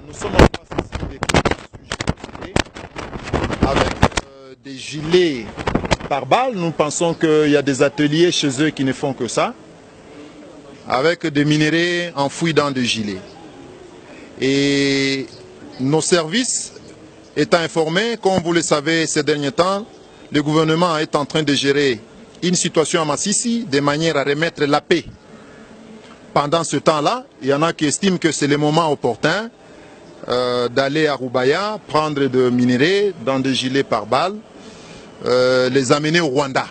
Nous sommes en face ici avec des gilets par balles. Nous pensons qu'il y a des ateliers chez eux qui ne font que ça, avec des minerais enfouis dans des gilets. Et nos services étant informés, comme vous le savez ces derniers temps, le gouvernement est en train de gérer une situation à Massissi de manière à remettre la paix. Pendant ce temps-là, il y en a qui estiment que c'est le moment opportun d'aller à Roubaïa, prendre des minerais dans des gilets par balles, les amener au Rwanda.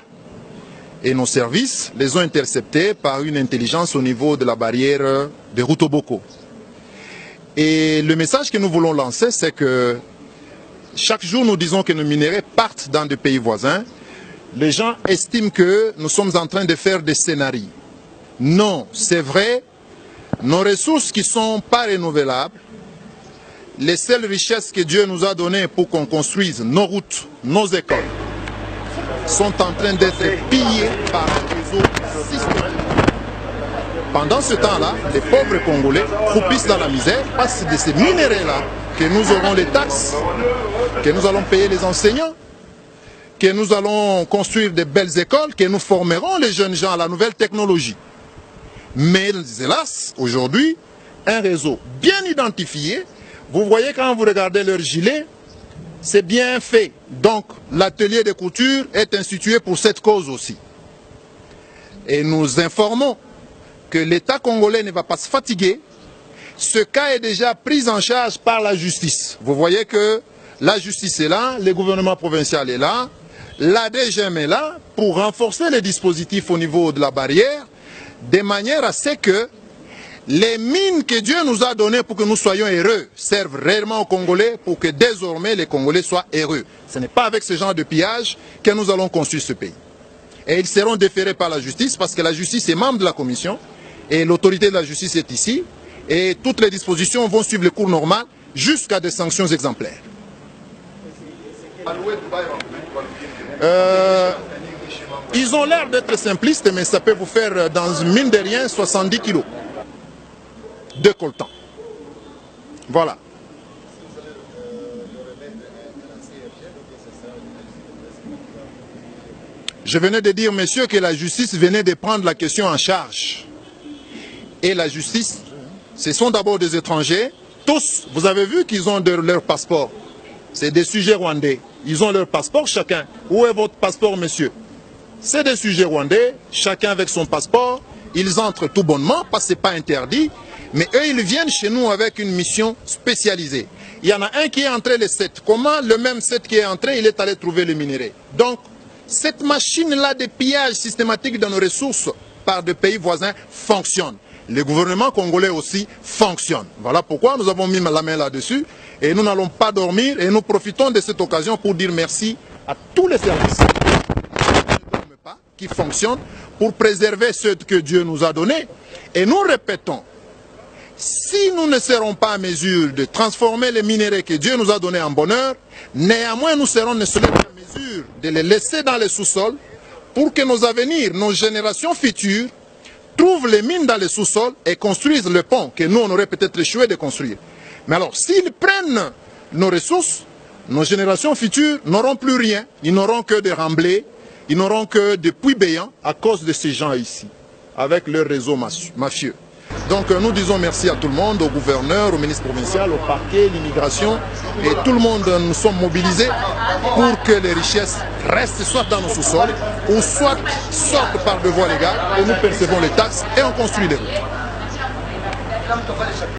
Et nos services les ont interceptés par une intelligence au niveau de la barrière de Rutoboko. Et le message que nous voulons lancer, c'est que chaque jour nous disons que nos minerais partent dans des pays voisins. Les gens estiment que nous sommes en train de faire des scénarios. Non, c'est vrai, nos ressources qui ne sont pas renouvelables, les seules richesses que Dieu nous a données pour qu'on construise nos routes, nos écoles, sont en train d'être pillées par un réseau systématique. Pendant ce temps-là, les pauvres Congolais croupissent dans la misère parce que de ces minéraux-là que nous aurons les taxes, que nous allons payer les enseignants, que nous allons construire de belles écoles, que nous formerons les jeunes gens à la nouvelle technologie. Mais hélas, aujourd'hui, un réseau bien identifié, vous voyez quand vous regardez leur gilet, c'est bien fait. Donc l'atelier de couture est institué pour cette cause aussi. Et nous informons que l'État congolais ne va pas se fatiguer. Ce cas est déjà pris en charge par la justice. Vous voyez que la justice est là, le gouvernement provincial est là, la DGM est là pour renforcer les dispositifs au niveau de la barrière, de manière à ce que les mines que Dieu nous a données pour que nous soyons heureux servent réellement aux Congolais pour que désormais les Congolais soient heureux. Ce n'est pas avec ce genre de pillage que nous allons construire ce pays. Et ils seront déférés par la justice parce que la justice est membre de la commission et l'autorité de la justice est ici et toutes les dispositions vont suivre le cours normal jusqu'à des sanctions exemplaires. Ils ont l'air d'être simplistes, mais ça peut vous faire, dans une mine de rien, 70 kilos de coltan. Voilà. Je venais de dire, messieurs, que la justice venait de prendre la question en charge. Et la justice, ce sont d'abord des étrangers. Tous, vous avez vu qu'ils ont leur passeport. C'est des sujets rwandais. Ils ont leur passeport chacun. Où est votre passeport, monsieur? C'est des sujets rwandais, chacun avec son passeport. Ils entrent tout bonnement, parce que ce n'est pas interdit. Mais eux, ils viennent chez nous avec une mission spécialisée. Il y en a un qui est entré le 7. Comment le même 7 qui est entré, il est allé trouver le minerai? Donc, cette machine-là de pillage systématique de nos ressources par des pays voisins fonctionne. Le gouvernement congolais aussi fonctionne. Voilà pourquoi nous avons mis la main là-dessus. Et nous n'allons pas dormir. Et nous profitons de cette occasion pour dire merci à tous les services qui fonctionnent pour préserver ce que Dieu nous a donné. Et nous répétons, si nous ne serons pas en mesure de transformer les minéraux que Dieu nous a donnés en bonheur, néanmoins nous serons en mesure de les laisser dans les sous-sols pour que nos avenirs, nos générations futures, trouvent les mines dans les sous-sols et construisent le pont que nous on aurait peut-être échoué de construire. Mais alors, s'ils prennent nos ressources, nos générations futures n'auront plus rien. Ils n'auront que des remblais, ils n'auront que des puits béants à cause de ces gens ici, avec leur réseau mafieux. Donc nous disons merci à tout le monde, au gouverneur, au ministre provincial, au parquet, l'immigration, et tout le monde, nous sommes mobilisés pour que les richesses restent soit dans nos sous-sols, ou soit sortent par des voies légales, et nous percevons les taxes et on construit des routes.